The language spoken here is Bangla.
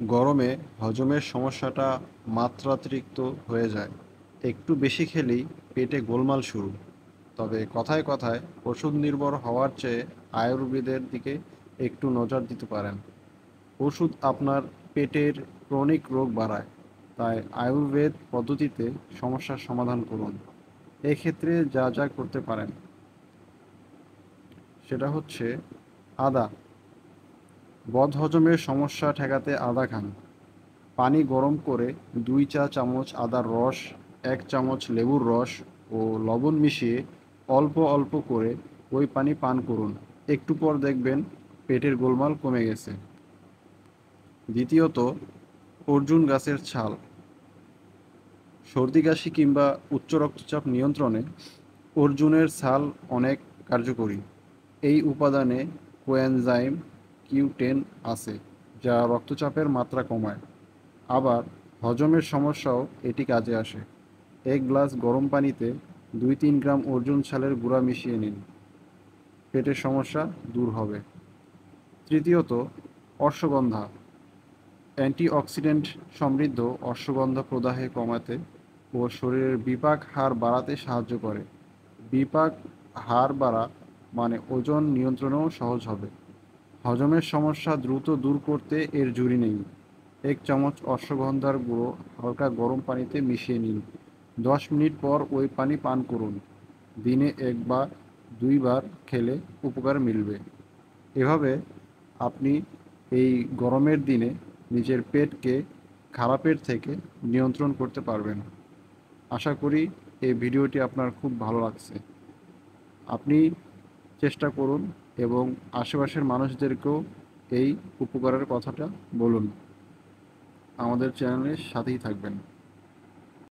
গরমে হজমের সমস্যাটা মাত্রাতিরিক্ত হয়ে যায়। একটু বেশি খেলেই পেটে গোলমাল শুরু। তবে কথায় কথায় ওষুধ নির্ভর হওয়ার চেয়ে আয়ুর্বেদের দিকে একটু নজর দিতে পারেন। ওষুধ আপনার পেটের ক্রনিক রোগ বাড়ায়, তাই আয়ুর্বেদ পদ্ধতিতে সমস্যার সমাধান করুন। এক্ষেত্রে যা যা করতে পারেন সেটা হচ্ছে আদা। বদহজমের সমস্যা ঠেকাতে আদা খান। পানি গরম করে 2 চা চামচ আদার রস, 1 চামচ লেবুর রস ও লবণ মিশিয়ে অল্প অল্প করে ওই পানি পান করুন। একটু পর দেখবেন পেটের গোলমাল কমে গেছে। দ্বিতীয়ত, অর্জুন গাছের ছাল। সর্দি কাশি কিংবা উচ্চ রক্তচাপ নিয়ন্ত্রণে অর্জুনের ছাল অনেক কার্যকরী। এই উপাদানে কোএনজাইম Q10 আছে, যা রক্তচাপের মাত্রা কমায়। আবার হজমের সমস্যাও এটি কাজে আসে। 1 গ্লাস গরম পানিতে 2-3 গ্রাম অর্জুন ছালের গুঁড়া মিশিয়ে নিন, পেটের সমস্যা দূর হবে। তৃতীয়ত, অশ্বগন্ধা। অ্যান্টিঅক্সিডেন্ট সমৃদ্ধ অশ্বগন্ধা প্রদাহে কমাতে ও শরীরের বিপাক হার বাড়াতে সাহায্য করে। বিপাক হার বাড়া মানে ওজন নিয়ন্ত্রণেও সহজ হবে। হজমের সমস্যা দ্রুত দূর করতে এর জুড়ি নেই। 1 চামচ অশ্বগন্ধার গুঁড়ো হালকা গরম পানিতে মিশিয়ে নিন। 10 মিনিট পর ওই পানি পান করুন। দিনে 1 বা 2 বার খেলে উপকার মিলবে। এভাবে আপনি এই গরমের দিনে নিজের পেটকে খারাপের থেকে নিয়ন্ত্রণ করতে পারবেন। আশা করি এই ভিডিওটি আপনার খুব ভালো লাগছে। আপনি চেষ্টা করুন এবং আশেপাশের মানুষদেরকেও এই উপকারের কথাটা বলুন। আমাদের চ্যানেলের সাথেই থাকবেন।